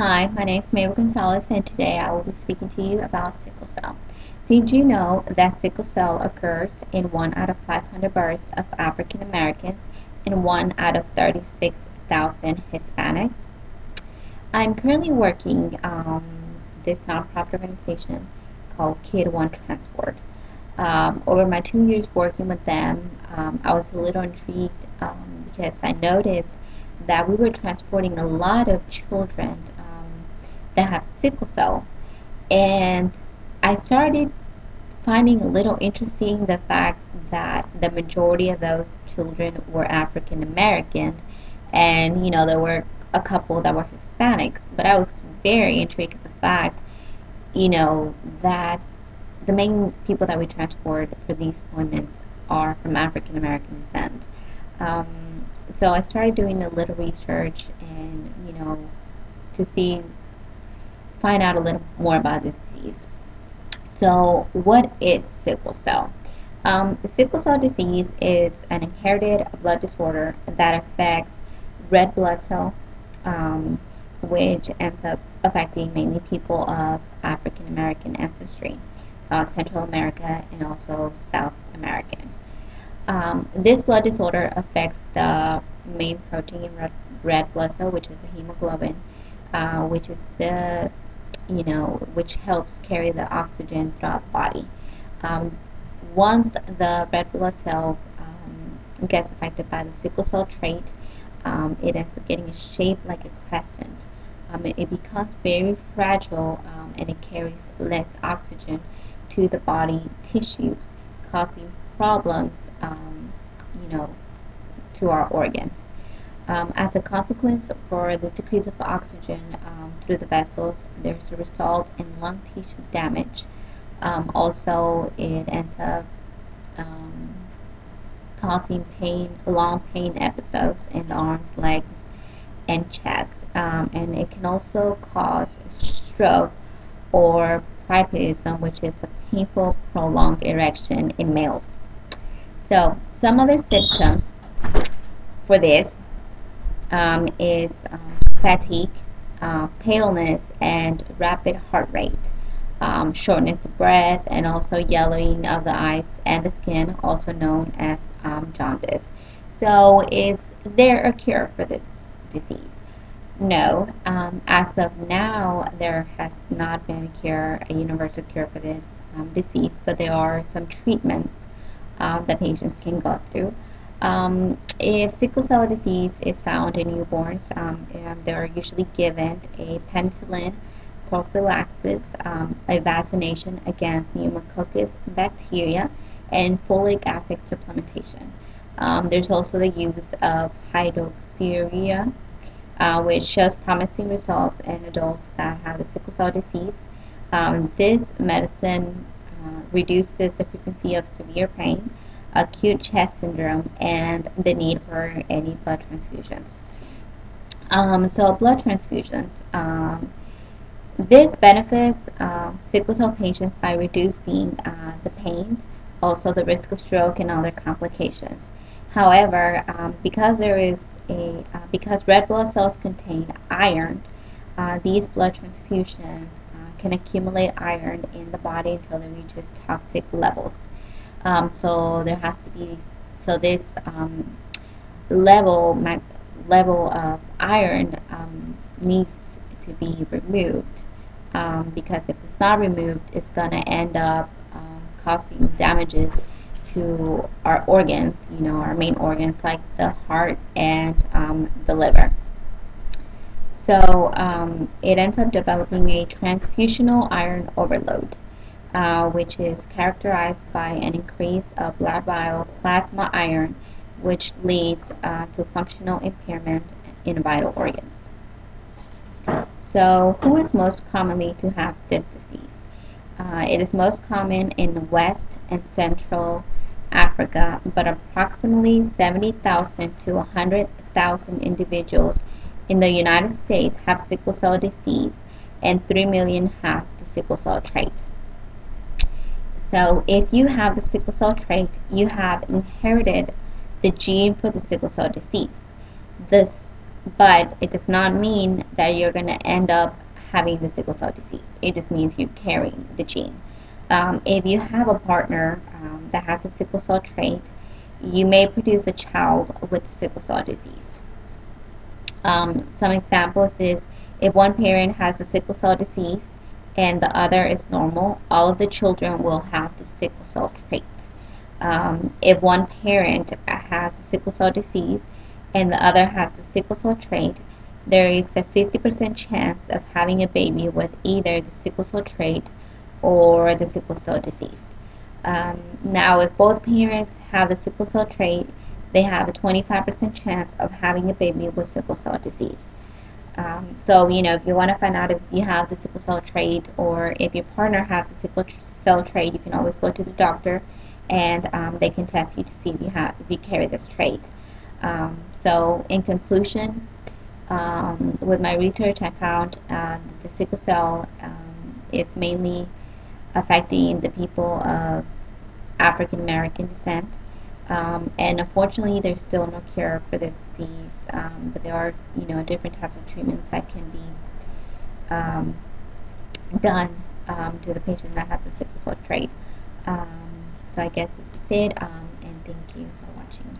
Hi, my name is Mabel Gonzalez, and today I will be speaking to you about sickle cell. Did you know that sickle cell occurs in 1 out of 500 births of African Americans and 1 out of 36,000 Hispanics? I'm currently working this nonprofit organization called Kid One Transport. Over my 2 years working with them, I was a little intrigued because I noticed that we were transporting a lot of children that have sickle cell, and I started finding a little interesting the fact that the majority of those children were African American, and there were a couple that were Hispanics, but I was very intrigued at the fact, that the main people that we transport for these appointments are from African American descent. Um, so I started doing a little research and, to find out a little more about this disease. So, what is sickle cell? Sickle cell disease is an inherited blood disorder that affects red blood cell, um, which ends up affecting mainly people of African American ancestry, Central America, and also South American. This blood disorder affects the main protein in red blood cell, which is the hemoglobin, which is which helps carry the oxygen throughout the body. Um, Once the red blood cell gets affected by the sickle cell trait, it ends up getting a shape like a crescent. It becomes very fragile, and it carries less oxygen to the body tissues, causing problems, you know, to our organs. As a consequence for this decrease of oxygen through the vessels, there's a result in lung tissue damage. Also, it ends up um, causing long pain episodes in the arms, legs, and chest. And it can also cause stroke or priapism, which is a painful, prolonged erection in males. So, some other symptoms for this is fatigue, paleness, and rapid heart rate, shortness of breath, and also yellowing of the eyes and the skin, also known as jaundice. So, is there a cure for this disease? No. As of now, there has not been a universal cure for this disease, but there are some treatments that patients can go through. If sickle cell disease is found in newborns, they are usually given a penicillin prophylaxis, a vaccination against pneumococcus bacteria, and folic acid supplementation. There's also the use of hydroxyurea, which shows promising results in adults that have the sickle cell disease. This medicine reduces the frequency of severe pain, acute chest syndrome, and the need for any blood transfusions. So blood transfusions. This benefits sickle cell patients by reducing the pain, also the risk of stroke and other complications. However, because red blood cells contain iron, these blood transfusions can accumulate iron in the body until it reaches toxic levels. So there has to be this level of iron needs to be removed, because if it's not removed, it's going to end up causing damages to our organs, our main organs like the heart and the liver. So it ends up developing a transfusional iron overload, which is characterized by an increase of blood bile plasma iron, which leads to functional impairment in vital organs. So, who is most commonly to have this disease? It is most common in West and Central Africa, but approximately 70,000 to 100,000 individuals in the United States have sickle cell disease, and 3 million have the sickle cell trait. So, if you have the sickle cell trait, you have inherited the gene for the sickle cell disease. This but it does not mean that you're going to end up having the sickle cell disease. It just means you're carrying the gene. If you have a partner that has a sickle cell trait, you may produce a child with sickle cell disease. Some examples is if one parent has a sickle cell disease and the other is normal, all of the children will have the sickle cell trait. If one parent has a sickle cell disease and the other has the sickle cell trait, there is a 50% chance of having a baby with either the sickle cell trait or the sickle cell disease. Now, if both parents have the sickle cell trait, they have a 25% chance of having a baby with sickle cell disease. So, if you want to find out if you have the sickle cell trait or if your partner has the sickle cell trait, you can always go to the doctor and they can test you to see if you carry this trait. So, in conclusion, with my research, I found the sickle cell is mainly affecting the people of African American descent. And unfortunately, there's still no cure for this disease, but there are, different types of treatments that can be done to the patient that has a sickle cell trait. So I guess this is it, and thank you for watching.